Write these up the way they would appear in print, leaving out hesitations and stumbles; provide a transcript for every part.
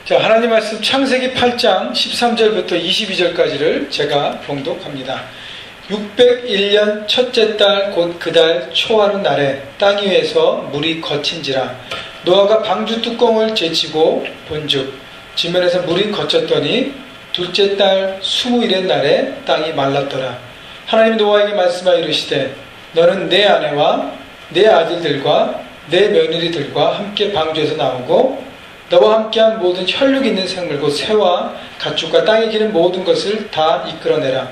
자, 하나님 말씀 창세기 8장 13절부터 22절까지를 제가 봉독합니다. 601년 첫째 달 곧 그 달 초하루 날에 땅 위에서 물이 거친지라. 노아가 방주 뚜껑을 제치고 본즉 지면에서 물이 거쳤더니 둘째 달 20일의 날에 땅이 말랐더라. 하나님이 노아에게 말씀하여 이르시되 너는 내 아내와 내 아들들과 내 며느리들과 함께 방주에서 나오고 너와 함께한 모든 혈육 있는 생물 곧 새와 가축과 땅에 기는 모든 것을 다 이끌어내라.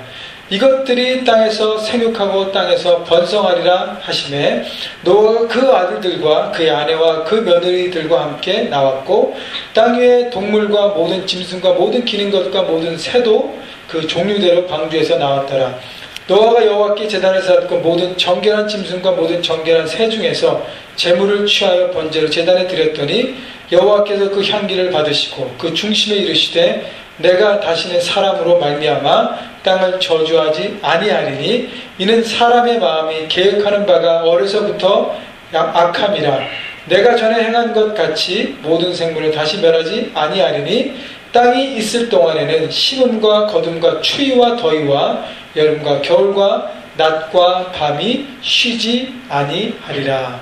이것들이 땅에서 생육하고 땅에서 번성하리라 하시매 노아가 그 아들들과 그의 아내와 그 며느리들과 함께 나왔고 땅 위의 동물과 모든 짐승과 모든 기는 것과 모든 새도 그 종류대로 방주에서 나왔더라. 노아가 여호와께 제단을 쌓았고 모든 정결한 짐승과 모든 정결한 새 중에서 제물을 취하여 번제로 제단에 드렸더니 여호와께서 그 향기를 받으시고 그 중심에 이르시되 내가 다시는 사람으로 말미암아 땅을 저주하지 아니하리니 이는 사람의 마음이 계획하는 바가 어려서부터 악함이라. 내가 전에 행한 것 같이 모든 생물을 다시 멸하지 아니하리니 땅이 있을 동안에는 심음과 거둠과 추위와 더위와 여름과 겨울과 낮과 밤이 쉬지 아니하리라.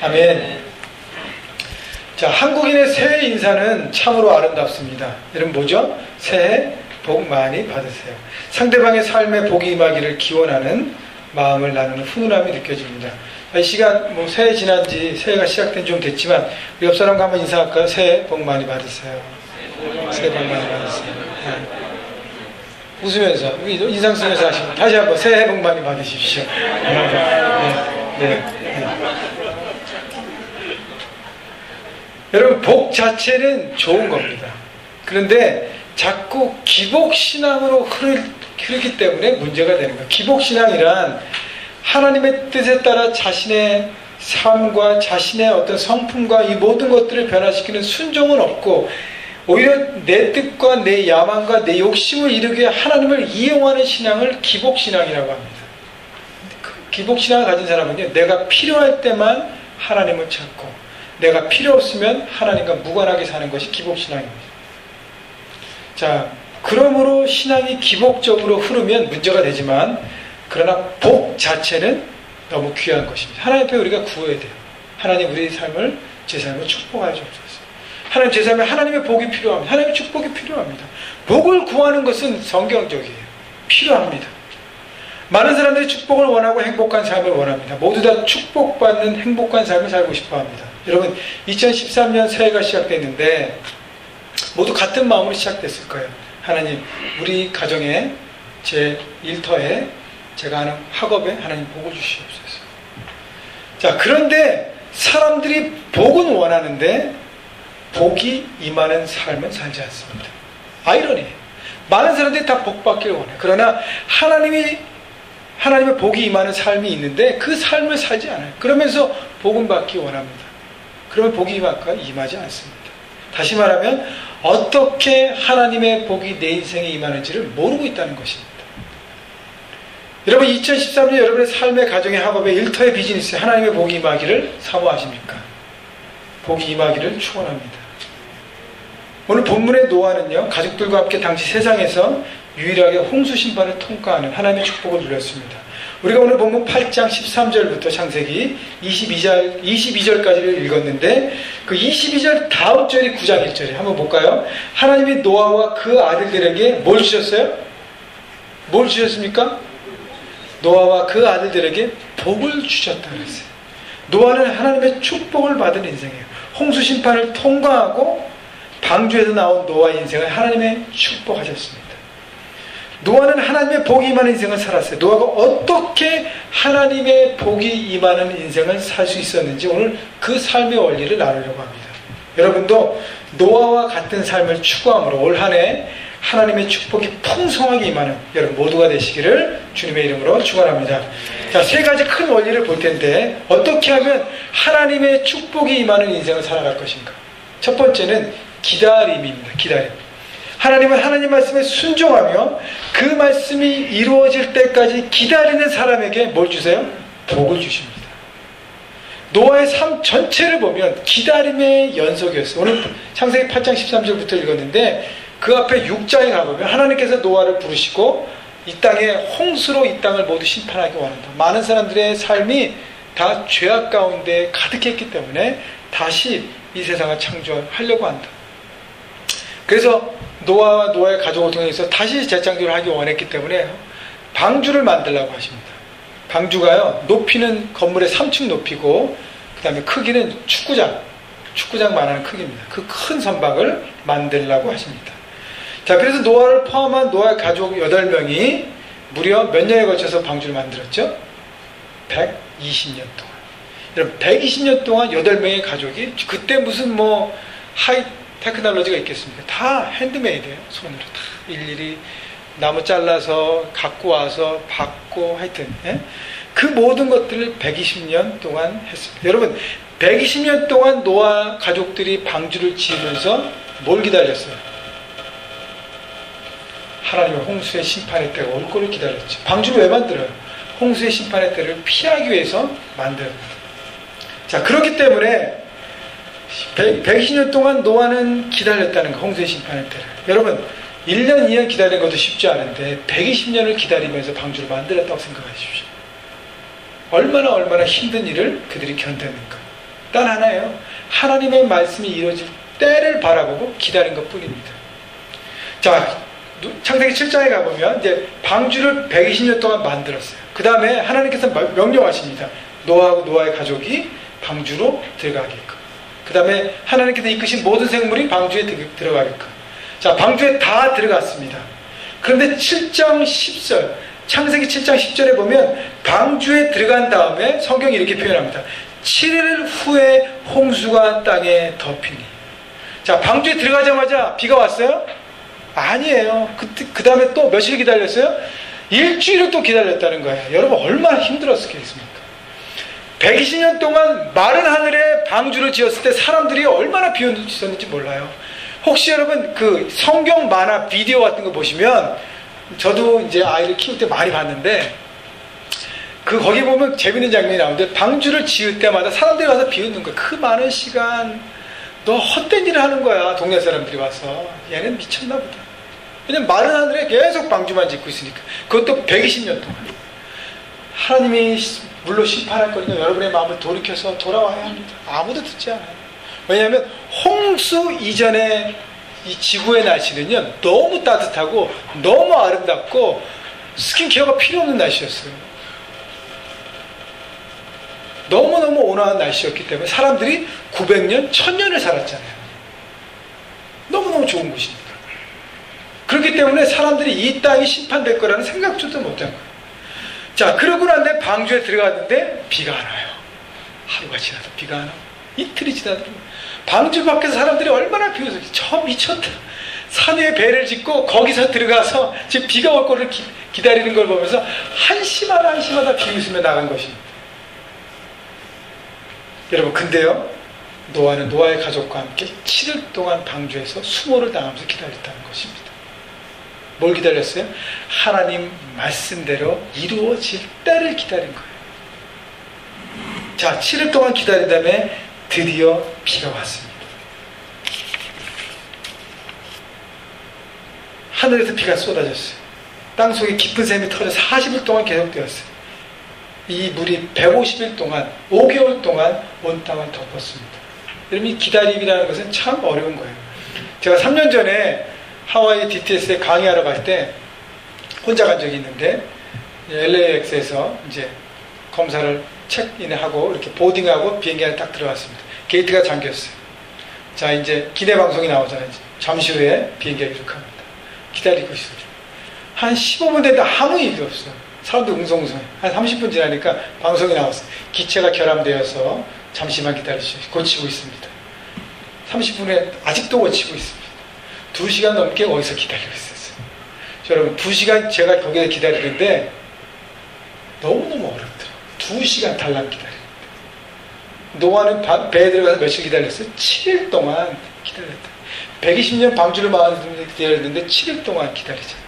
아멘. 자, 한국인의 새해 인사는 참으로 아름답습니다. 여러분 뭐죠? 새해 복 많이 받으세요. 상대방의 삶에 복이 임하기를 기원하는 마음을 나누는 훈훈함이 느껴집니다. 이 시간 뭐 새해 지난지 새해가 시작된 좀 됐지만 옆 사람과 한번 인사할까요? 새해 복 많이 받으세요. 새해 복 많이 받으세요. 네. 웃으면서 인상 쓰면서 하시면 다시 한번 새해 복 많이 받으십시오. 네. 여러분 복 자체는 좋은 겁니다. 그런데 자꾸 기복신앙으로 흐르기 때문에 문제가 되는 거예요. 기복신앙이란 하나님의 뜻에 따라 자신의 삶과 자신의 어떤 성품과 이 모든 것들을 변화시키는 순종은 없고 오히려 내 뜻과 내 야망과 내 욕심을 이루기 위해 하나님을 이용하는 신앙을 기복신앙이라고 합니다. 기복신앙을 가진 사람은요, 내가 필요할 때만 하나님을 찾고 내가 필요 없으면 하나님과 무관하게 사는 것이 기복신앙입니다. 자, 그러므로 신앙이 기복적으로 흐르면 문제가 되지만 그러나 복 자체는 너무 귀한 것입니다. 하나님 앞에 우리가 구해야 돼요. 하나님 우리의 삶을 제 삶을 축복하여 주옵소서. 하나님 제 삶에 하나님의 복이 필요합니다. 하나님의 축복이 필요합니다. 복을 구하는 것은 성경적이에요. 필요합니다. 많은 사람들이 축복을 원하고 행복한 삶을 원합니다. 모두 다 축복받는 행복한 삶을 살고 싶어합니다. 여러분 2013년 새해가 시작됐는데 모두 같은 마음으로 시작됐을 거예요. 하나님 우리 가정에 제 일터에 제가 하는 학업에 하나님 복을 주시옵소서. 자, 그런데 사람들이 복은 원하는데 복이 임하는 삶은 살지 않습니다. 아이러니해요. 많은 사람들이 다 복받기를 원해요. 그러나 하나님의 복이 임하는 삶이 있는데 그 삶을 살지 않아요. 그러면서 복은 받기 원합니다. 그러면 복이 임할까요? 임하지 않습니다. 다시 말하면 어떻게 하나님의 복이 내 인생에 임하는지를 모르고 있다는 것입니다. 여러분 2013년 여러분의 삶의 가정의 학업의 일터의 비즈니스에 하나님의 복이 임하기를 사모하십니까? 복이 임하기를 축원합니다. 오늘 본문의 노아는요, 가족들과 함께 당시 세상에서 유일하게 홍수 심판을 통과하는 하나님의 축복을 누렸습니다. 우리가 오늘 본문 8장 13절부터 창세기 22절까지를 읽었는데 그 22절 다음 절이 9장 1절이에요. 한번 볼까요? 하나님이 노아와 그 아들들에게 뭘 주셨어요? 뭘 주셨습니까? 노아와 그 아들들에게 복을 주셨다 그랬어요. 노아는 하나님의 축복을 받은 인생이에요. 홍수 심판을 통과하고 방주에서 나온 노아의 인생을 하나님의 축복하셨습니다. 노아는 하나님의 복이 임하는 인생을 살았어요. 노아가 어떻게 하나님의 복이 임하는 인생을 살 수 있었는지 오늘 그 삶의 원리를 나누려고 합니다. 여러분도 노아와 같은 삶을 추구함으로 올 한 해 하나님의 축복이 풍성하게 임하는 여러분 모두가 되시기를 주님의 이름으로 축원합니다. 자, 세 가지 큰 원리를 볼 텐데 어떻게 하면 하나님의 축복이 임하는 인생을 살아갈 것인가? 첫 번째는 기다림입니다. 기다림. 하나님은 하나님 말씀에 순종하며 그 말씀이 이루어질 때까지 기다리는 사람에게 뭘 주세요? 복을 주십니다. 노아의 삶 전체를 보면 기다림의 연속이었어요. 오늘 창세기 8장 13절부터 읽었는데 그 앞에 6장에 가보면 하나님께서 노아를 부르시고 이 땅에 홍수로 이 땅을 모두 심판하기 원한다. 많은 사람들의 삶이 다 죄악 가운데 가득했기 때문에 다시 이 세상을 창조하려고 한다. 그래서 노아와 노아의 가족을 통해서 다시 재창조를 하기 원했기 때문에 방주를 만들라고 하십니다. 방주가요, 높이는 건물의 3층 높이고 그 다음에 크기는 축구장만한 크기입니다. 그 큰 선박을 만들라고 하십니다. 자, 그래서 노아를 포함한 노아의 가족 8명이 무려 몇 년에 걸쳐서 방주를 만들었죠? 120년 동안. 여러분, 120년 동안 8명의 가족이, 그때 무슨 하이 테크놀로지가 있겠습니까? 다 핸드메이드예요. 손으로 다 일일이 나무 잘라서 갖고 와서 밟고 하여튼, 예? 그 모든 것들을 120년 동안 했습니다. 여러분, 120년 동안 노아 가족들이 방주를 지으면서 뭘 기다렸어요? 하나님의 홍수의 심판의 때가 올 거를 기다렸죠. 방주를 왜 만들어요? 홍수의 심판의 때를 피하기 위해서 만들어요. 자, 그렇기 때문에 120년 동안 노아는 기다렸다는 거, 홍수의 심판의 때를. 여러분, 1년, 2년 기다리는 것도 쉽지 않은데 120년을 기다리면서 방주를 만들었다고 생각하십시오. 얼마나 힘든 일을 그들이 견뎠는가. 단 하나예요. 하나님의 말씀이 이루어질 때를 바라보고 기다린 것뿐입니다. 자, 창세기 7장에 가보면 이제 방주를 120년 동안 만들었어요. 그 다음에 하나님께서 명령하십니다. 노아하고 노아의 가족이 방주로 들어가게끔. 그 다음에 하나님께서 이끄신 모든 생물이 방주에 들어가게끔. 자, 방주에 다 들어갔습니다. 그런데 7장 10절, 창세기 7장 10절에 보면 방주에 들어간 다음에 성경이 이렇게 표현합니다. 7일 후에 홍수가 땅에 덮이니. 자, 방주에 들어가자마자 비가 왔어요? 아니에요. 그 다음에 또 며칠 기다렸어요? 일주일을 또 기다렸다는 거예요. 여러분, 얼마나 힘들었겠습니까? 120년 동안 마른 하늘에 방주를 지었을 때 사람들이 얼마나 비웃었는지 몰라요. 혹시 여러분 그 성경 만화 비디오 같은 거 보시면, 저도 이제 아이를 키울 때 많이 봤는데, 거기 보면 재밌는 장면이 나오는데, 방주를 지을 때마다 사람들이 와서 비웃는 거예요. 그 많은 시간 너 헛된 일을 하는 거야. 동네 사람들이 와서. 얘는 미쳤나 보다. 왜냐면 마른 하늘에 계속 방주만 짓고 있으니까. 그것도 120년 동안. 하나님이 물로 심판할 거니까 여러분의 마음을 돌이켜서 돌아와야 합니다. 아무도 듣지 않아요. 왜냐하면 홍수 이전에 이 지구의 날씨는요, 너무 따뜻하고 너무 아름답고 스킨케어가 필요 없는 날씨였어요. 너무너무 온화한 날씨였기 때문에 사람들이 900년, 1000년을 살았잖아요. 너무너무 좋은 곳이니까. 그렇기 때문에 사람들이 이 땅이 심판될 거라는 생각조차 못한 거예요. 자, 그러고 난 다음에 방주에 들어갔는데 비가 안 와요. 하루가 지나도 비가 안 와요. 이틀이 지나도. 방주 밖에서 사람들이 얼마나 비웃어요. 저 미쳤다. 산 위에 배를 짓고 거기서 들어가서 지금 비가 올 거를 기다리는 걸 보면서 한시마다 비웃으며 나간 것입니다. 여러분, 근데요, 노아는 노아의 가족과 함께 7일 동안 방주에서 수모를 당하면서 기다렸다는 것입니다. 뭘 기다렸어요? 하나님 말씀대로 이루어질 때를 기다린 거예요. 자, 7일 동안 기다린 다음에 드디어 비가 왔습니다. 하늘에서 비가 쏟아졌어요. 땅속에 깊은 샘이 터져 40일 동안 계속되었어요. 이 물이 150일 동안, 5개월 동안 온 땅을 덮었습니다. 여러분, 이 기다림이라는 것은 참 어려운 거예요. 제가 3년 전에 하와이 DTS에 강의하러 갈 때 혼자 간 적이 있는데, LAX에서 이제 검사를 체크인하고 이렇게 보딩하고 비행기 안에 딱 들어갔습니다. 게이트가 잠겼어요. 자, 이제 기내 방송이 나오잖아요. 잠시 후에 비행기가 이륙합니다. 기다리고 있어요. 한 15분 됐는데 아무 일도 없어요. 사람들 웅성웅성해. 한 30분 지나니까 방송이 나왔어요. 기체가 결함되어서 잠시만 기다리시오. 고치고 있습니다. 30분에 아직도 고치고 있습니다. 2시간 넘게 어디서 기다리고 있었어요. 여러분, 2시간 제가 거기에 기다리는데 너무너무 어렵더라고요. 2시간 달랑 기다립니다. 노아는 배에 들어가서 며칠 기다렸어요? 7일 동안 기다렸다. 120년 방주를 기다렸는데 7일 동안 기다리잖아요.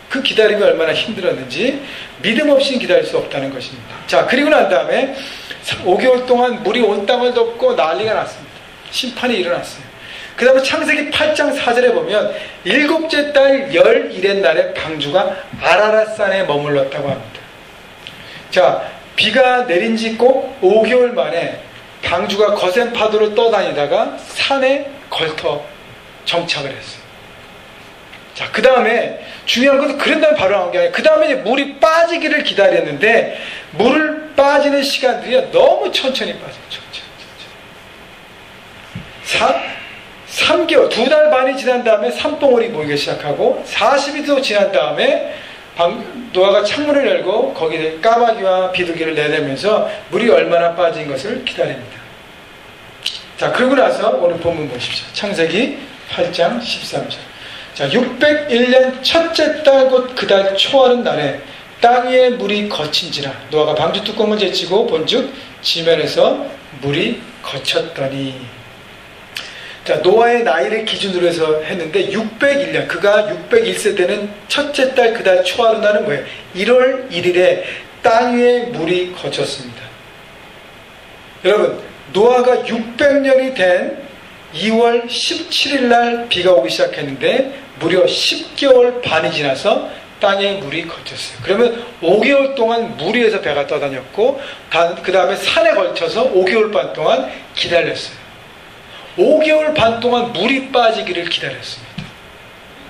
그 기다림이 얼마나 힘들었는지 믿음 없이는 기다릴 수 없다는 것입니다. 자, 그리고 난 다음에 5개월 동안 물이 온 땅을 덮고 난리가 났습니다. 심판이 일어났어요. 그 다음에 창세기 8장 4절에 보면 일곱째 달 11일의 날에 방주가 아라랏산에 머물렀다고 합니다. 자, 비가 내린 지 꼭 5개월 만에 방주가 거센 파도를 떠다니다가 산에 걸터 정착을 했어요. 자, 그 다음에 중요한 것은 그런 다음에 바로 나온 게 아니라 그 다음에 이제 물이 빠지기를 기다렸는데 물을 빠지는 시간들이 너무 천천히 빠져요. 천천히. 3개월, 2달 반이 지난 다음에 산봉우리 보이기 시작하고 40일도 지난 다음에 노아가 창문을 열고 거기에 까마귀와 비둘기를 내내면서 물이 얼마나 빠진 것을 기다립니다. 자, 그러고 나서 오늘 본문 보십시오. 창세기 8장 13절. 자, 601년 첫째 달 곧 그 달 초하는 날에 땅 위에 물이 거친지라 노아가 방주 뚜껑을 제치고 본즉 지면에서 물이 거쳤더니. 자, 노아의 나이를 기준으로 해서 했는데 601년, 그가 601세 때는 첫째 달 그 달 초하루 날은 뭐예요? 1월 1일에 땅 위에 물이 거쳤습니다. 여러분, 노아가 600년이 된 2월 17일 날 비가 오기 시작했는데 무려 10개월 반이 지나서 땅에 물이 거쳤어요. 그러면 5개월 동안 물 위에서 배가 떠다녔고 그 다음에 산에 걸쳐서 5개월 반 동안 기다렸어요. 5개월 반 동안 물이 빠지기를 기다렸습니다.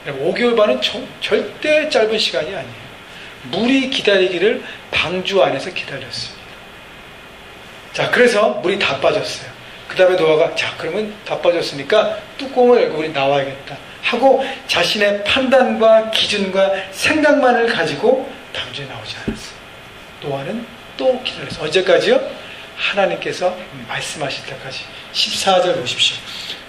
5개월 반은 절대 짧은 시간이 아니에요. 물이 기다리기를 방주 안에서 기다렸습니다. 자, 그래서 물이 다 빠졌어요. 그 다음에 노아가 자, 그러면 다 빠졌으니까 뚜껑을 열고 우리 나와야겠다 하고 자신의 판단과 기준과 생각만을 가지고 방주에 나오지 않았어요. 노아는 또 기다렸어요. 언제까지요? 하나님께서 말씀하실 때까지. 14절 보십시오.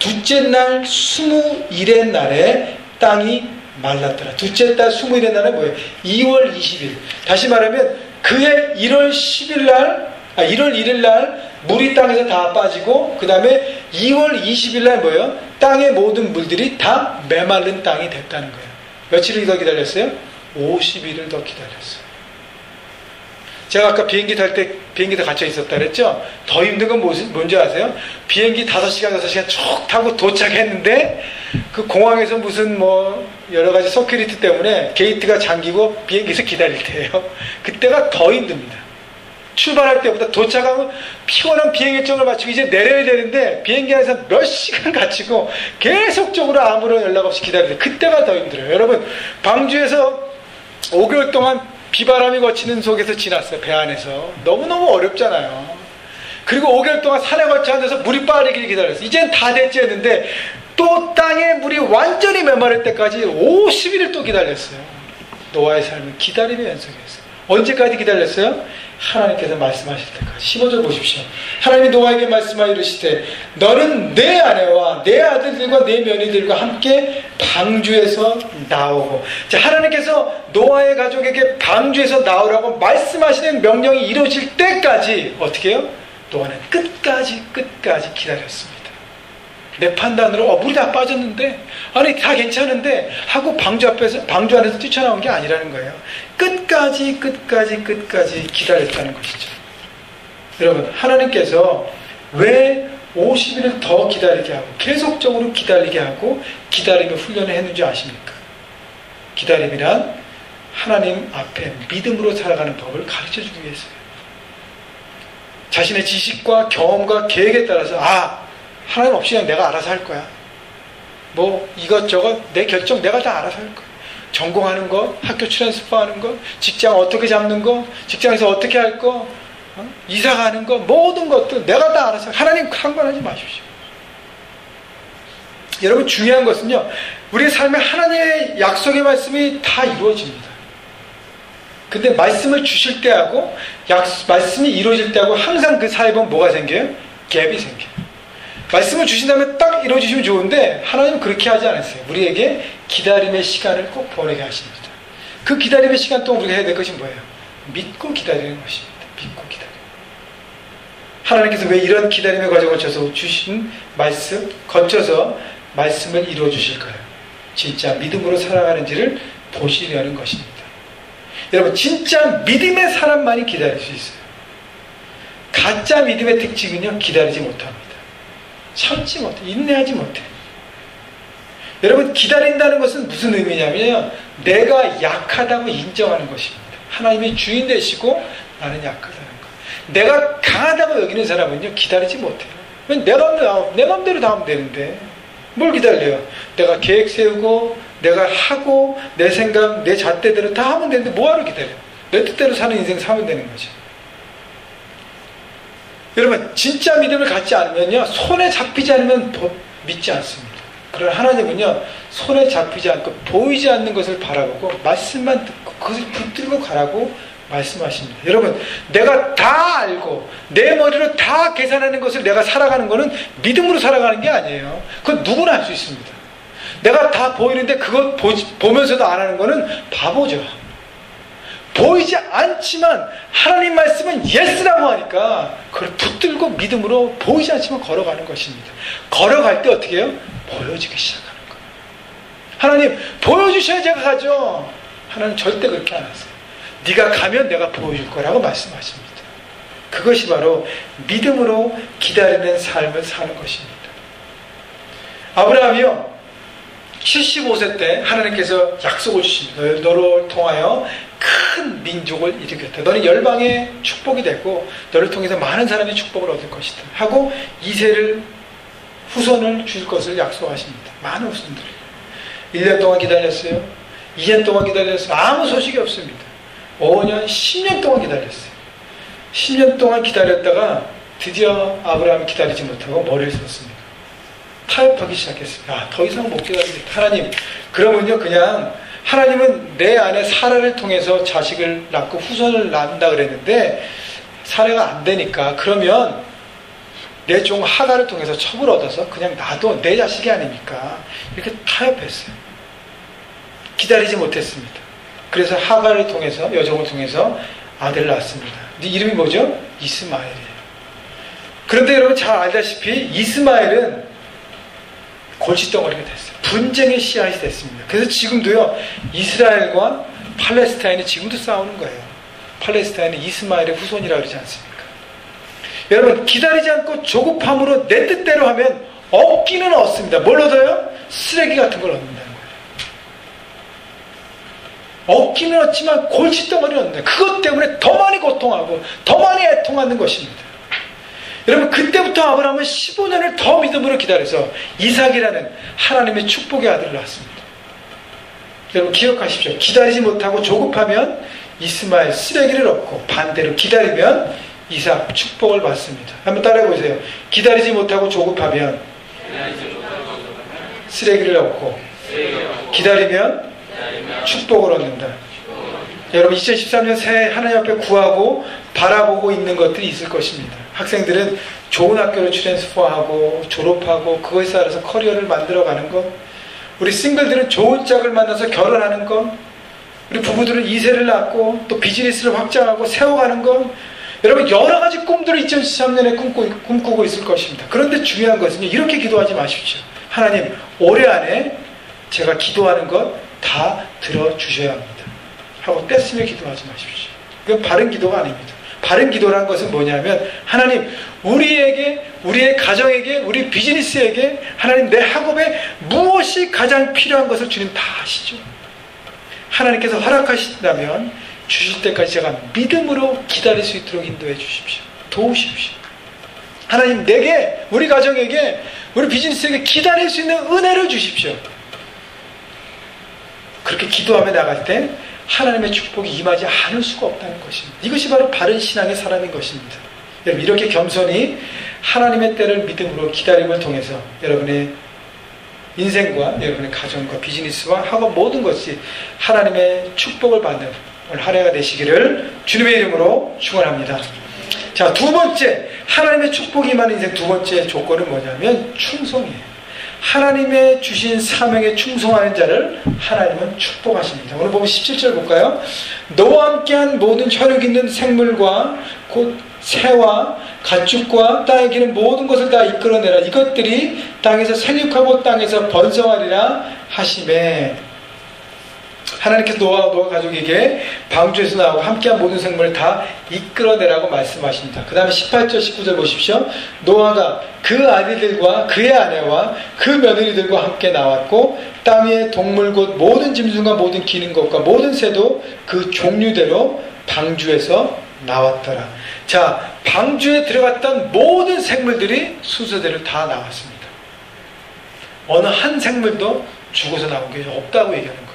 둘째 날 21의 날에 땅이 말랐더라. 둘째 달 21의 날은 뭐예요? 2월 20일. 다시 말하면 그해 1월 10일 날, 1월 1일 날 물이 땅에서 다 빠지고 그 다음에 2월 20일 날 뭐예요? 땅의 모든 물들이 다 메마른 땅이 됐다는 거예요. 며칠을 더 기다렸어요? 50일을 더 기다렸어요. 제가 아까 비행기 탈 때 비행기에 갇혀 있었다 그랬죠? 더 힘든 건 뭔지 아세요? 비행기 5시간, 6시간 쭉 타고 도착했는데 그 공항에서 무슨 뭐 여러 가지 서큐리티 때문에 게이트가 잠기고 비행기에서 기다릴 때예요. 그때가 더 힘듭니다. 출발할 때보다 도착하면 피곤한 비행 일정을 마치고 이제 내려야 되는데 비행기 안에서 몇 시간 갇히고 계속적으로 아무런 연락 없이 기다릴 때 그때가 더 힘들어요. 여러분, 방주에서 5개월 동안 비바람이 거치는 속에서 지났어요. 배 안에서. 너무너무 어렵잖아요. 그리고 5개월 동안 산에 거쳐 앉아서 물이 빠르길 기다렸어요. 이젠 다 됐지 했는데 또 땅에 물이 완전히 메마를 때까지 50일을 또 기다렸어요. 노아의 삶은 기다림의 연속이었어요. 언제까지 기다렸어요? 하나님께서 말씀하실 때까지. 15절 보십시오. 하나님이 노아에게 말씀하여 이르시되 너는 내 아내와 내 아들들과 내 며느리들과 함께 방주에서 나오고. 자, 하나님께서 노아의 가족에게 방주에서 나오라고 말씀하시는 명령이 이루어질 때까지 어떻게 해요? 노아는 끝까지 기다렸습니다. 내 판단으로 물이 다 빠졌는데 아니 다 괜찮은데 하고 방주 안에서 뛰쳐나온 게 아니라는 거예요. 끝까지 기다렸다는 것이죠. 여러분, 하나님께서 왜 50일을 더 기다리게 하고 계속적으로 기다리게 하고 기다림의 훈련을 했는지 아십니까? 기다림이란 하나님 앞에 믿음으로 살아가는 법을 가르쳐주기 위해서요. 자신의 지식과 경험과 계획에 따라서 하나님 없이 그냥 내가 알아서 할 거야. 뭐 이것저것 내 결정 내가 다 알아서 할 거야. 전공하는 거, 학교 트랜스퍼하는 거, 직장 어떻게 잡는 거, 직장에서 어떻게 할 거, 이사 가는 거, 모든 것들 내가 다 알아서. 하나님 상관하지 마십시오. 여러분, 중요한 것은요, 우리의 삶에 하나님의 약속의 말씀이 다 이루어집니다. 근데 말씀을 주실 때하고 말씀이 이루어질 때하고 항상 그 사이에 보면 뭐가 생겨요? 갭이 생겨요. 말씀을 주신 다음에 딱 이루어지시면 좋은데 하나님은 그렇게 하지 않았어요. 우리에게 기다림의 시간을 꼭 보내게 하십니다. 그 기다림의 시간 동안 우리가 해야 될 것이 뭐예요? 믿고 기다리는 것입니다. 믿고 기다리는. 하나님께서 왜 이런 기다림의 과정을 거쳐서 주신 거쳐서 말씀을 이루어 주실까요? 진짜 믿음으로 살아가는지를 보시려는 것입니다. 여러분, 진짜 믿음의 사람만이 기다릴 수 있어요. 가짜 믿음의 특징은요, 기다리지 못합니다. 참지 못해, 인내하지 못해. 여러분, 기다린다는 것은 무슨 의미냐면요, 내가 약하다고 인정하는 것입니다. 하나님의 주인 되시고 나는 약하다는 것. 내가 강하다고 여기는 사람은요, 기다리지 못해요. 내 맘대로 다 하면 되는데 뭘 기다려요? 내가 계획 세우고 내가 하고 내 생각, 내 잣대대로 다 하면 되는데 뭐하러 기다려요? 내 뜻대로 사는 인생 살면 되는 거죠. 여러분, 진짜 믿음을 갖지 않으면요, 손에 잡히지 않으면 믿지 않습니다. 그러나 하나님은요, 손에 잡히지 않고 보이지 않는 것을 바라보고 말씀만 듣고 그것을 붙들고 가라고 말씀하십니다. 여러분, 내가 다 알고 내 머리로 다 계산하는 것을 내가 살아가는 것은 믿음으로 살아가는 게 아니에요. 그건 누구나 할 수 있습니다. 내가 다 보이는데 그것 보면서도 안 하는 것은 바보죠. 보이지 않지만 하나님 말씀은 예스라고 하니까 그걸 붙들고 믿음으로 보이지 않지만 걸어가는 것입니다. 걸어갈 때 어떻게 해요? 보여지기 시작하는 거예요. 하나님 보여주셔야 제가 가죠. 하나님 절대 그렇게 안 하세요. 네가 가면 내가 보여줄 거라고 말씀하십니다. 그것이 바로 믿음으로 기다리는 삶을 사는 것입니다. 아브라함이요, 75세 때 하나님께서 약속을 주십니다. 너를 통하여 큰 민족을 일으켰다. 너는 열방의 축복이 되고 너를 통해서 많은 사람이 축복을 얻을 것이다 하고 이세를 후손을 줄 것을 약속하십니다. 많은 후손들. 1년 동안 기다렸어요. 2년 동안 기다렸어요. 아무 소식이 없습니다. 5년, 10년 동안 기다렸어요. 10년 동안 기다렸다가 드디어 아브라함이 기다리지 못하고 머리를 썼습니다. 타협하기 시작했습니다. 더 이상 못 기다리겠다. 하나님, 그러면요, 그냥 하나님은 내 안에 사라를 통해서 자식을 낳고 후손을 낳는다 그랬는데 사례가 안 되니까 그러면 내 종 하가를 통해서 첩을 얻어서 그냥 나도 내 자식이 아닙니까? 이렇게 타협했어요. 기다리지 못했습니다. 그래서 하가를 통해서, 여종을 통해서 아들을 낳았습니다. 이름이 뭐죠? 이스마엘이에요. 그런데 여러분 잘 알다시피 이스마엘은 골칫덩어리가 됐어요. 분쟁의 씨앗이 됐습니다. 그래서 지금도요, 이스라엘과 팔레스타인이 지금도 싸우는 거예요. 팔레스타인은 이스마엘의 후손이라고 그러지 않습니까? 여러분, 기다리지 않고 조급함으로 내 뜻대로 하면 얻기는 얻습니다. 뭘 얻어요? 쓰레기 같은 걸 얻는다는 거예요. 얻기는 얻지만 골칫덩어리를 얻는다. 그것 때문에 더 많이 고통하고 더 많이 애통하는 것입니다. 여러분, 그때부터 아브라함은 15년을 더 믿음으로 기다려서 이삭이라는 하나님의 축복의 아들을 낳았습니다. 여러분 기억하십시오. 기다리지 못하고 조급하면 이스마엘 쓰레기를 얻고 반대로 기다리면 이삭 축복을 받습니다. 한번 따라해 보세요. 기다리지 못하고 조급하면 쓰레기를 얻고 기다리면 축복을 얻는다. 여러분 2013년 새해 하나님 앞에 구하고 바라보고 있는 것들이 있을 것입니다. 학생들은 좋은 학교를 트랜스퍼하고 졸업하고 그것에 따라서 커리어를 만들어가는 것, 우리 싱글들은 좋은 짝을 만나서 결혼하는 것, 우리 부부들은 2세를 낳고 또 비즈니스를 확장하고 세워가는 것, 여러분 여러 가지 꿈들을 2013년에 꿈꾸고 있을 것입니다. 그런데 중요한 것은요, 이렇게 기도하지 마십시오. 하나님, 올해 안에 제가 기도하는 것 다 들어주셔야 합니다 하고 떼쓰며 기도하지 마십시오. 그건 바른 기도가 아닙니다. 바른 기도란 것은 뭐냐면, 하나님, 우리에게, 우리의 가정에게, 우리 비즈니스에게, 하나님 내 학업에 무엇이 가장 필요한 것을 주님 다 아시죠. 하나님께서 허락하신다면 주실 때까지 제가 믿음으로 기다릴 수 있도록 인도해 주십시오. 도우십시오. 하나님, 내게, 우리 가정에게, 우리 비즈니스에게 기다릴 수 있는 은혜를 주십시오. 그렇게 기도하며 나갈 때 하나님의 축복이 임하지 않을 수가 없다는 것입니다. 이것이 바로 바른 신앙의 사람인 것입니다. 여러분, 이렇게 겸손히 하나님의 때를 믿음으로 기다림을 통해서 여러분의 인생과 여러분의 가정과 비즈니스와 학업 모든 것이 하나님의 축복을 받는 오늘 한 해가 되시기를 주님의 이름으로 축원합니다. 자, 두 번째, 하나님의 축복이 임하는 인생 두 번째 조건은 뭐냐면 충성이에요. 하나님의 주신 사명에 충성하는 자를 하나님은 축복하십니다. 오늘 보면 17절 볼까요? 너와 함께한 모든 혈육 있는 생물과 곧 새와 가축과 땅에 기는 모든 것을 다 이끌어내라. 이것들이 땅에서 생육하고 땅에서 번성하리라 하시매. 하나님께서 노아와 가족에게 방주에서 나오고 함께한 모든 생물을 다 이끌어내라고 말씀하십니다. 그 다음에 18절 19절 보십시오. 노아가 그 아들들과 그의 아내와 그 며느리들과 함께 나왔고 땅 위의 동물 곧 모든 짐승과 모든 기는 것과 모든 새도 그 종류대로 방주에서 나왔더라. 자, 방주에 들어갔던 모든 생물들이 순서대로 다 나왔습니다. 어느 한 생물도 죽어서 나온 게 없다고 얘기하는 거예요.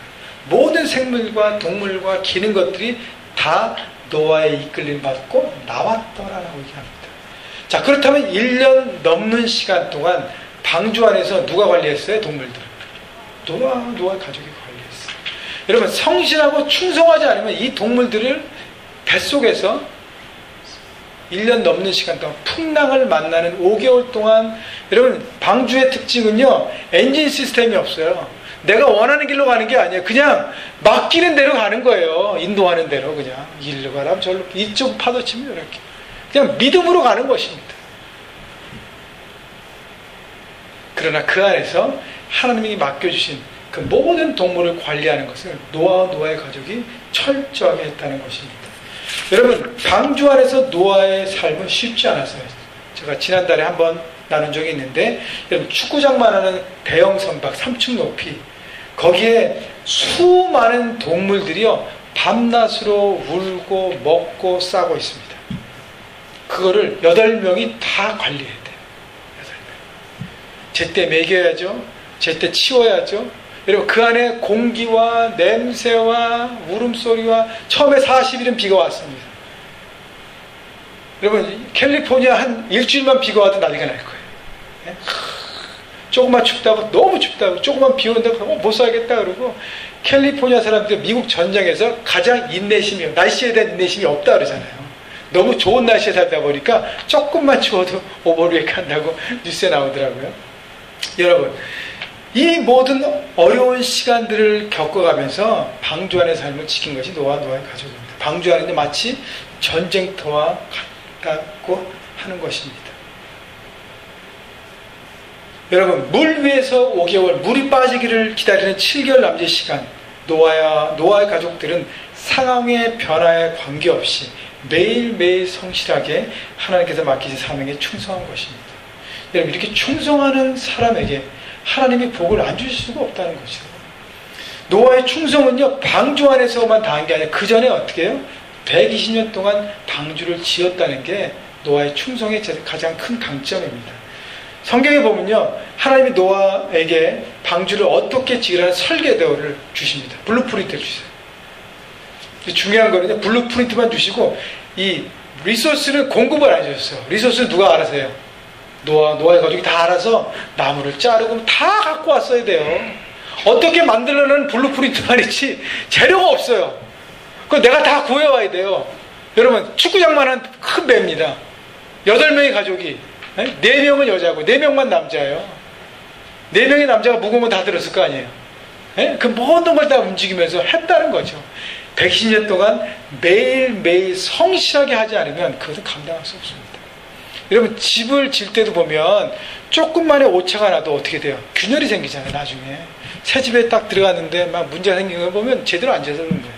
모든 생물과 동물과 기는 것들이 다 노아의 이끌림 받고 나왔더라라고 얘기합니다. 자, 그렇다면 1년 넘는 시간 동안 방주 안에서 누가 관리했어요? 동물들. 노아의 가족이 관리했어요. 여러분, 성실하고 충성하지 않으면 이 동물들을 뱃속에서 1년 넘는 시간 동안 풍랑을 만나는 5개월 동안, 여러분, 방주의 특징은요, 엔진 시스템이 없어요. 내가 원하는 길로 가는 게 아니에요. 그냥 맡기는 대로 가는 거예요. 인도하는 대로 그냥 일로 가라면 절로, 이쪽 파도 치면 이렇게 그냥 믿음으로 가는 것입니다. 그러나 그 안에서 하나님이 맡겨주신 그 모든 동물을 관리하는 것을 노아와 노아의 가족이 철저하게 했다는 것입니다. 여러분, 방주 안에서 노아의 삶은 쉽지 않았어요. 제가 지난달에 한번 나눈 적이 있는데, 여러분, 축구장만 하는 대형 선박 3층 높이, 거기에 수많은 동물들이요 밤낮으로 울고 먹고 싸고 있습니다. 그거를 8명이 다 관리해야 돼요. 8명. 제때 먹여야죠. 제때 치워야죠. 여러분, 그 안에 공기와 냄새와 울음소리와, 처음에 40일은 비가 왔습니다. 여러분, 캘리포니아 한 일주일만 비가 와도 난리가 날 거예요. 네? 조금만 춥다고, 너무 춥다고, 조금만 비 온다고 못 살겠다 그러고, 캘리포니아 사람들 미국 전쟁에서 가장 인내심이, 날씨에 대한 인내심이 없다 그러잖아요. 너무 좋은 날씨에 살다 보니까 조금만 추워도 오버리액 한다고 뉴스에 나오더라고요. 여러분, 이 모든 어려운 시간들을 겪어가면서 방주 안의 삶을 지킨 것이 노아의 가족입니다. 방주 안에 마치 전쟁터와 같다고 하는 것입니다. 여러분, 물 위에서 5개월, 물이 빠지기를 기다리는 7개월 남짓 시간, 노아의 가족들은 상황의 변화에 관계없이 매일매일 성실하게 하나님께서 맡기신 사명에 충성한 것입니다. 여러분, 이렇게 충성하는 사람에게 하나님이 복을 안 주실 수가 없다는 거죠. 노아의 충성은요, 방주 안에서만 다한 게 아니라 그 전에 어떻게 해요? 120년 동안 방주를 지었다는 게 노아의 충성의 가장 큰 강점입니다. 성경에 보면요, 하나님이 노아에게 방주를 어떻게 지으라는 설계도를 주십니다. 블루프린트를 주세요. 중요한 거는요, 블루프린트만 주시고 이 리소스를 공급을 안 해주셨어요. 리소스는 누가 알아서 해요? 노아의 가족이 다 알아서 나무를 자르고 다 갖고 왔어야 돼요. 어떻게 만들려는 블루프린트만 있지 재료가 없어요. 그거 내가 다 구해와야 돼요. 여러분, 축구장만한 큰 배입니다. 8명의 가족이, 4명은 여자고 4명만 남자예요. 4명의 남자가 무거우면 다 들었을 거 아니에요. 그 모든 걸 다 움직이면서 했다는 거죠. 120년 동안 매일매일 성실하게 하지 않으면 그것은 감당할 수 없습니다. 여러분, 집을 질 때도 보면 조금만의 오차가 나도 어떻게 돼요? 균열이 생기잖아요. 나중에 새 집에 딱 들어갔는데 막 문제가 생긴 걸 보면 제대로 안 지어서 그런 거예요.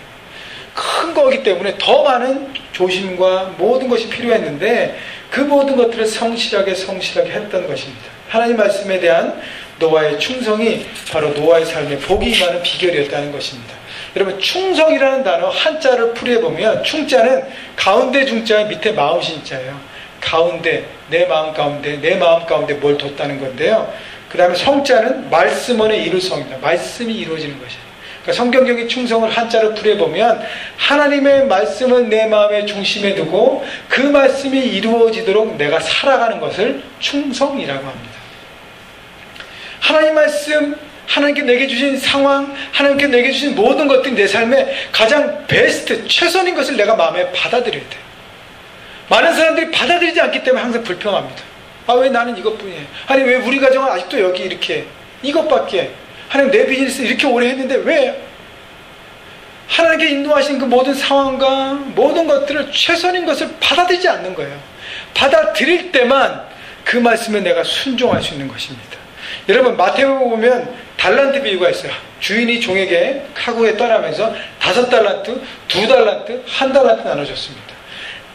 큰 거기 때문에 더 많은 조심과 모든 것이 필요했는데 그 모든 것들을 성실하게 했던 것입니다. 하나님 말씀에 대한 노아의 충성이 바로 노아의 삶에 복이 임하는 비결이었다는 것입니다. 여러분, 충성이라는 단어 한자를 풀이해보면, 충자는 가운데 중자 밑에 마음 신자예요. 가운데, 내 마음 가운데 뭘 뒀다는 건데요. 그 다음에 성자는 말씀 안에 이룰 성입니다. 말씀이 이루어지는 것이에요. 그러니까 성경적인 충성을 한자로 풀이해보면, 하나님의 말씀을 내 마음의 중심에 두고 그 말씀이 이루어지도록 내가 살아가는 것을 충성이라고 합니다. 하나님 말씀, 하나님께 내게 주신 상황, 하나님께 내게 주신 모든 것들이 내 삶의 가장 베스트, 최선인 것을 내가 마음에 받아들여야 돼요. 많은 사람들이 받아들이지 않기 때문에 항상 불평합니다. 아, 왜 나는 이것뿐이에요? 아니, 왜 우리 가정은 아직도 여기 이렇게 이것밖에, 하나님 내 비즈니스 이렇게 오래 했는데 왜? 하나님께 인도하신 그 모든 상황과 모든 것들을 최선인 것을 받아들이지 않는 거예요. 받아들일 때만 그 말씀에 내가 순종할 수 있는 것입니다. 여러분, 마태복음 보면 달란트 비유가 있어요. 주인이 종에게 카구에 떠나면서 5달란트, 2달란트, 1달란트 나눠줬습니다.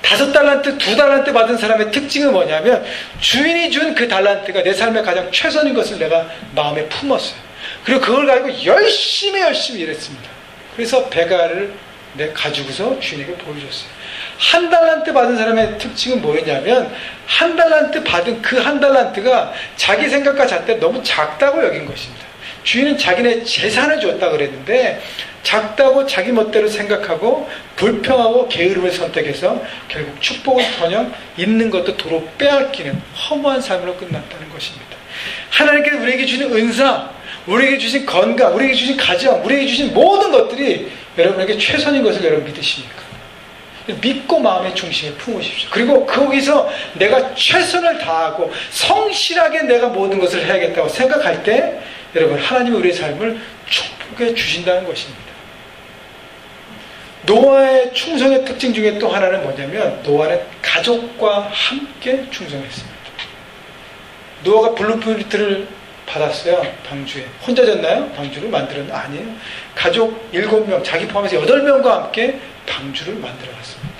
5달란트, 2달란트 받은 사람의 특징은 뭐냐면 주인이 준 그 달란트가 내 삶의 가장 최선인 것을 내가 마음에 품었어요. 그리고 그걸 가지고 열심히 일했습니다. 그래서 배가를 가지고서 주인에게 보여줬어요. 1달란트 받은 사람의 특징은 뭐였냐면 1달란트 받은 그 1달란트가 자기 생각과 잣대 너무 작다고 여긴 것입니다. 주인은 자기네 재산을 줬다고 그랬는데 작다고 자기 멋대로 생각하고 불평하고 게으름을 선택해서 결국 축복을커녕 있는 것도 도로 빼앗기는 허무한 삶으로 끝났다는 것입니다. 하나님께서 우리에게 주신 은사, 우리에게 주신 건강, 우리에게 주신 가정, 우리에게 주신 모든 것들이 여러분에게 최선인 것을 여러분 믿으십니까? 믿고 마음의 중심에 품으십시오. 그리고 거기서 내가 최선을 다하고 성실하게 내가 모든 것을 해야겠다고 생각할 때 여러분 하나님이 우리의 삶을 축복해 주신다는 것입니다. 노아의 충성의 특징 중에 또 하나는 뭐냐면 노아는 가족과 함께 충성했습니다. 노아가 블루프린트를 받았어요. 방주에. 혼자 졌나요? 방주를 만들었나요? 아니에요. 가족 7명, 자기 포함해서 8명과 함께 방주를 만들어 갔습니다.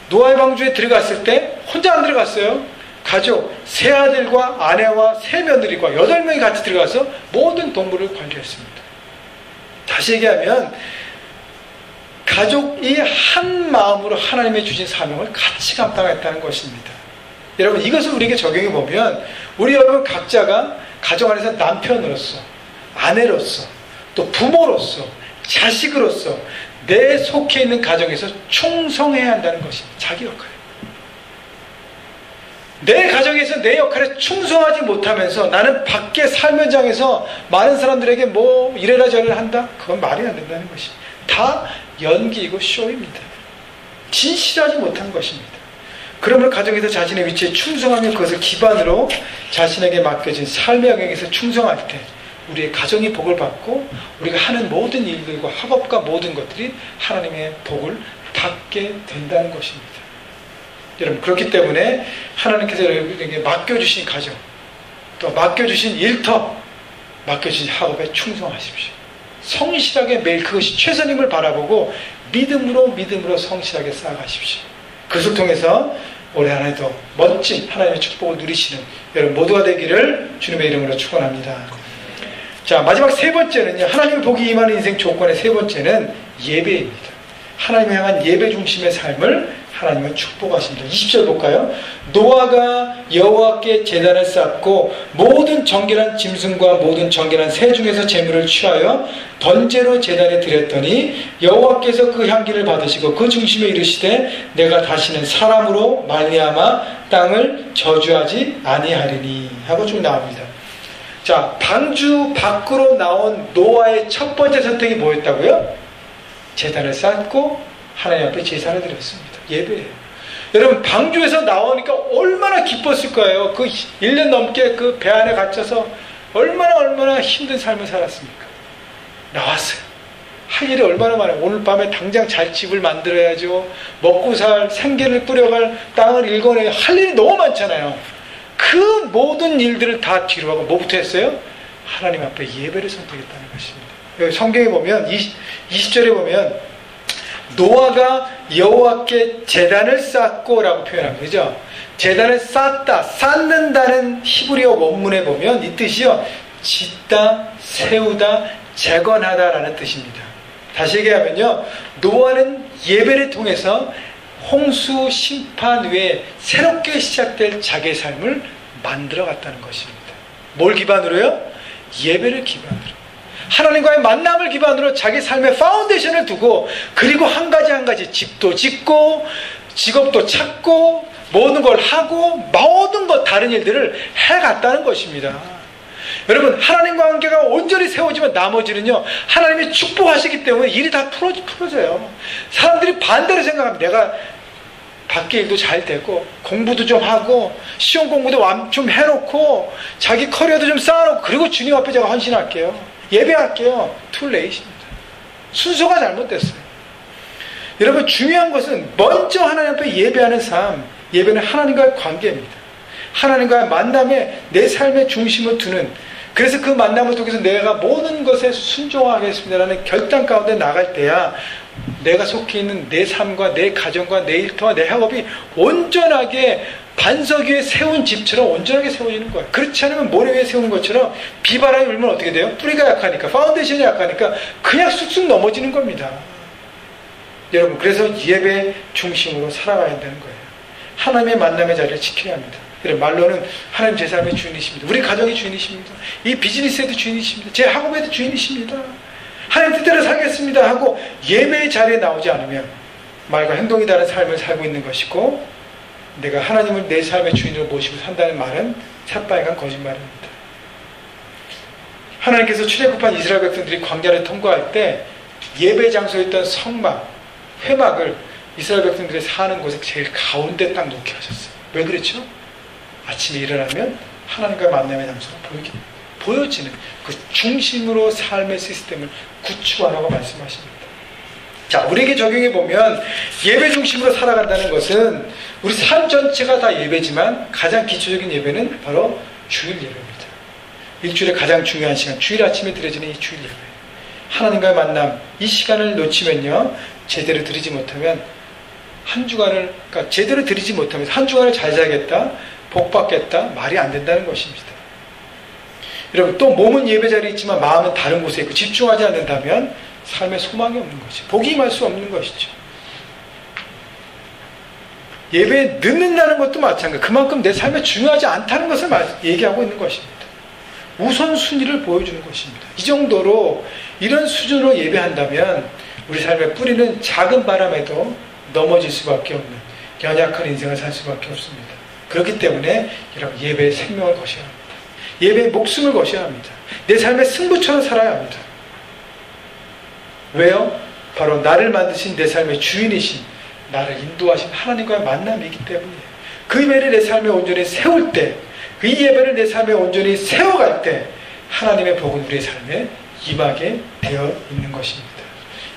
노아의 방주에 들어갔을 때 혼자 안 들어갔어요. 가족, 3아들과 아내와 3며느리과 8명이 같이 들어가서 모든 동물을 관리했습니다. 다시 얘기하면 가족이 한 마음으로 하나님의 주신 사명을 같이 감당했다는 것입니다. 여러분 이것을 우리에게 적용해 보면 우리 여러분 각자가 가정 안에서 남편으로서, 아내로서, 또 부모로서, 자식으로서 내 속해 있는 가정에서 충성해야 한다는 것입니다. 자기 역할. 내 가정에서 내 역할에 충성하지 못하면서 나는 밖에 삶 현장에서 많은 사람들에게 뭐 이래라 저래라 한다? 그건 말이 안 된다는 것입니다. 다 연기이고 쇼입니다. 진실하지 못한 것입니다. 그러므로 가정에서 자신의 위치에 충성하며 그것을 기반으로 자신에게 맡겨진 삶의 영역에서 충성할 때 우리의 가정이 복을 받고 우리가 하는 모든 일들과 학업과 모든 것들이 하나님의 복을 받게 된다는 것입니다. 여러분 그렇기 때문에 하나님께서 여러분에게 맡겨주신 가정, 또 맡겨주신 일터, 맡겨주신 학업에 충성하십시오. 성실하게 매일 그것이 최선임을 바라보고 믿음으로 성실하게 쌓아가십시오. 그것을 통해서 올해 한 해도 멋진 하나님의 축복을 누리시는 여러분 모두가 되기를 주님의 이름으로 축원합니다. 자, 마지막 3번째는요. 하나님의 복이 임하는 인생 조건의 3번째는 예배입니다. 하나님을 향한 예배 중심의 삶을 하나님은 축복하십니다. 20절 볼까요? 노아가 여호와께 제단을 쌓고 모든 정결한 짐승과 모든 정결한 새 중에서 제물을 취하여 번제로 제단에 드렸더니 여호와께서 그 향기를 받으시고 그 중심에 이르시되 내가 다시는 사람으로 말미암아 땅을 저주하지 아니하리니 하고 쭉 나옵니다. 자, 방주 밖으로 나온 노아의 첫 번째 선택이 뭐였다고요? 제단을 쌓고 하나님 앞에 제사를 드렸습니다. 예배예요. 여러분 방주에서 나오니까 얼마나 기뻤을 거예요. 그 1년 넘게 그 배 안에 갇혀서 얼마나 힘든 삶을 살았습니까? 나왔어요. 할 일이 얼마나 많아요. 오늘 밤에 당장 잘 집을 만들어야죠. 먹고 살 생계를 꾸려갈 땅을 일궈내야 할 일이 너무 많잖아요. 그 모든 일들을 다 뒤로 하고 뭐부터 했어요? 하나님 앞에 예배를 선택했다는 것입니다. 여기 성경에 보면 20절에 보면 노아가 여호와께 제단을 쌓고 라고 표현합니다. 그죠? 제단을 쌓는다는 히브리어 원문에 보면 이 뜻이요. 짓다, 세우다, 재건하다 라는 뜻입니다. 다시 얘기하면요. 노아는 예배를 통해서 홍수 심판 후에 새롭게 시작될 자기의 삶을 만들어 갔다는 것입니다. 뭘 기반으로요? 예배를 기반으로. 하나님과의 만남을 기반으로 자기 삶의 파운데이션을 두고 그리고 한 가지 집도 짓고 직업도 찾고 모든 걸 하고 모든 것 다른 일들을 해갔다는 것입니다. 여러분 하나님과 관계가 온전히 세워지면 나머지는요 하나님이 축복하시기 때문에 일이 다 풀어져요. 사람들이 반대로 생각합니다. 내가 밖에 일도 잘 되고 공부도 좀 하고 시험 공부도 좀 해놓고 자기 커리어도 좀 쌓아놓고 그리고 주님 앞에 제가 헌신할게요. 예배할게요. too late입니다. 순서가 잘못됐어요. 여러분 중요한 것은 먼저 하나님 앞에 예배하는 삶, 예배는 하나님과의 관계입니다. 하나님과의 만남에 내 삶의 중심을 두는 그래서 그 만남을 통해서 내가 모든 것에 순종하겠습니다라는 결단 가운데 나갈 때야 내가 속해 있는 내 삶과 내 가정과 내 일터와 내 학업이 온전하게 반석 위에 세운 집처럼 온전하게 세워지는 거예요. 그렇지 않으면 모래 위에 세우는 것처럼 비바람이 불면 어떻게 돼요? 뿌리가 약하니까, 파운데이션이 약하니까 그냥 쑥쑥 넘어지는 겁니다. 여러분, 그래서 예배 중심으로 살아가야 한다는 거예요. 하나님의 만남의 자리를 지켜야 합니다. 그래, 말로는 하나님 제 삶의 주인이십니다. 우리 가정의 주인이십니다. 이 비즈니스에도 주인이십니다. 제 학업에도 주인이십니다. 하나님 뜻대로 살겠습니다 하고 예배의 자리에 나오지 않으면 말과 행동이 다른 삶을 살고 있는 것이고, 내가 하나님을 내 삶의 주인으로 모시고 산다는 말은 새빨간 거짓말입니다. 하나님께서 출애굽한 이스라엘 백성들이 광야를 통과할 때 예배 장소였던 성막, 회막을 이스라엘 백성들이 사는 곳에 제일 가운데 딱 놓게 하셨어요. 왜 그렇죠? 아침에 일어나면 하나님과 만남의 장소가 보여지는 그 중심으로 삶의 시스템을 구축하라고 말씀하십니다. 자, 우리에게 적용해 보면 예배 중심으로 살아간다는 것은 우리 삶 전체가 다 예배지만 가장 기초적인 예배는 바로 주일 예배입니다. 일주일에 가장 중요한 시간, 주일 아침에 드려지는 이 주일 예배. 하나님과의 만남, 이 시간을 놓치면요, 제대로 드리지 못하면 한 주간을, 그러니까 제대로 드리지 못하면 한 주간을 잘 살겠다, 복 받겠다, 말이 안 된다는 것입니다. 여러분, 또 몸은 예배 자리에 있지만 마음은 다른 곳에 있고 집중하지 않는다면 삶에 소망이 없는 것이죠. 복이 임할 수 없는 것이죠. 예배에 늦는다는 것도 마찬가지예요. 그만큼 내 삶에 중요하지 않다는 것을 얘기하고 있는 것입니다. 우선순위를 보여주는 것입니다. 이 정도로 이런 수준으로 예배한다면 우리 삶의 뿌리는 작은 바람에도 넘어질 수밖에 없는 연약한 인생을 살 수밖에 없습니다. 그렇기 때문에 여러분, 예배의 생명을 거셔야 합니다. 예배의 목숨을 거셔야 합니다. 내 삶의 승부처럼 살아야 합니다. 왜요? 바로 나를 만드신 내 삶의 주인이신, 나를 인도하신 하나님과의 만남이기 때문이에요. 그 예배를 내 삶에 온전히 세울 때, 그 예배를 내 삶에 온전히 세워갈 때 하나님의 복은 우리의 삶에 임하게 되어 있는 것입니다.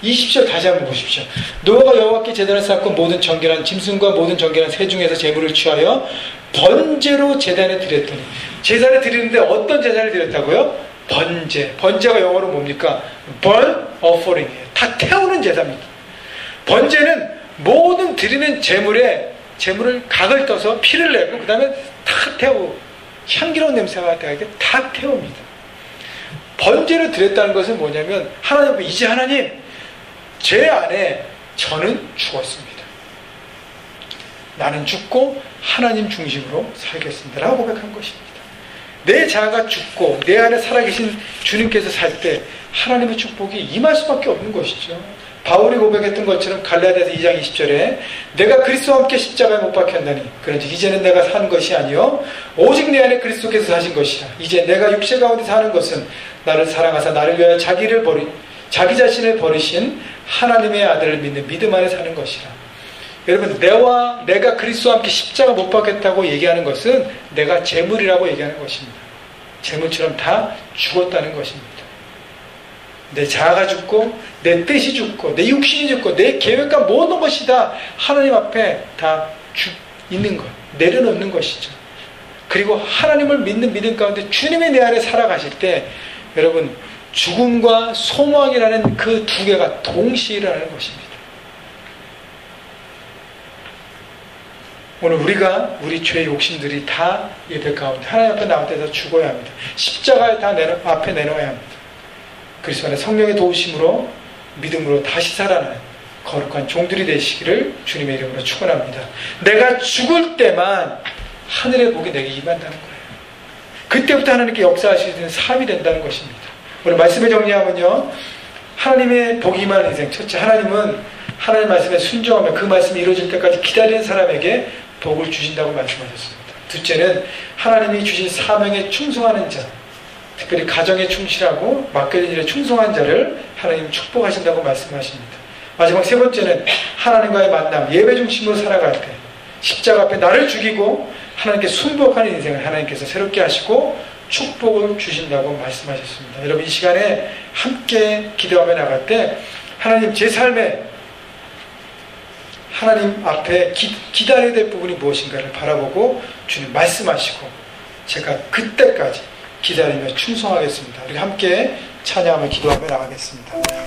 20절 다시 한번 보십시오. 노아가 여호와께 제단을 쌓고 모든 정결한 짐승과 모든 정결한 새 중에서 제물을 취하여 번제로 제단에 드렸더니, 제단에 드리는데 어떤 제단을 드렸다고요? 번제. 번제가 영어로 뭡니까? burn offering이에요. 다 태우는 제사입니다. 번제는 모든 드리는 제물을 각을 떠서 피를 내고 그 다음에 다 태우고 향기로운 냄새가 나게 다 태웁니다. 번제로 드렸다는 것은 뭐냐면 하나님, 이제 하나님, 제 안에 저는 죽었습니다. 나는 죽고 하나님 중심으로 살겠습니다 라고 고백한 것입니다. 내 자아가 죽고 내 안에 살아계신 주님께서 살 때 하나님의 축복이 임할 수밖에 없는 것이죠. 바울이 고백했던 것처럼 갈라디아서 2장 20절에 내가 그리스도와 함께 십자가에 못 박혔나니 그런지 이제는 내가 산 것이 아니요 오직 내 안에 그리스도께서 사신 것이라. 이제 내가 육체 가운데 사는 것은 나를 사랑하사 나를 위하여 자기 자신을 버리신 하나님의 아들을 믿는 믿음 안에 사는 것이라. 여러분, 내가 그리스도와 함께 십자가 못 박혔다고 얘기하는 것은 내가 재물이라고 얘기하는 것입니다. 재물처럼 다 죽었다는 것입니다. 내 자아가 죽고 내 뜻이 죽고 내 육신이 죽고 내 계획과 모든 것이 다 하나님 앞에 다 있는 것, 내려놓는 것이죠. 그리고 하나님을 믿는 믿음 가운데 주님이 내 안에 살아가실 때 여러분, 죽음과 소망이라는 그 두 개가 동시에 일어나는 것입니다. 오늘 우리 죄의 욕심들이 다 예배 가운데 하나님 앞에 나올 때 다 죽어야 합니다. 십자가에 다 앞에 내놓아야 합니다. 그리스도 안에 성령의 도우심으로 믿음으로 다시 살아나는 거룩한 종들이 되시기를 주님의 이름으로 축원합니다. 내가 죽을 때만 하늘의 복이 내게 임한다는 거예요. 그때부터 하나님께 역사하시는 삶이 된다는 것입니다. 오늘 말씀을 정리하면요, 하나님의 복이 임하는 인생. 첫째, 하나님은 하나님 말씀에 순종하며 그 말씀이 이루어질 때까지 기다리는 사람에게 복을 주신다고 말씀하셨습니다. 둘째는 하나님이 주신 사명에 충성하는 자, 특별히 가정에 충실하고 맡겨진 일에 충성한 자를 하나님 축복하신다고 말씀하십니다. 마지막 세 번째는 하나님과의 만남, 예배 중심으로 살아갈 때 십자가 앞에 나를 죽이고 하나님께 순복하는 인생을 하나님께서 새롭게 하시고 축복을 주신다고 말씀하셨습니다. 여러분, 이 시간에 함께 기도하며 나갈 때 하나님, 제 삶에 하나님 앞에 기다려야 될 부분이 무엇인가를 바라보고 주님 말씀하시고 제가 그때까지 기다리며 충성하겠습니다. 우리 함께 찬양하며 기도하며 나가겠습니다.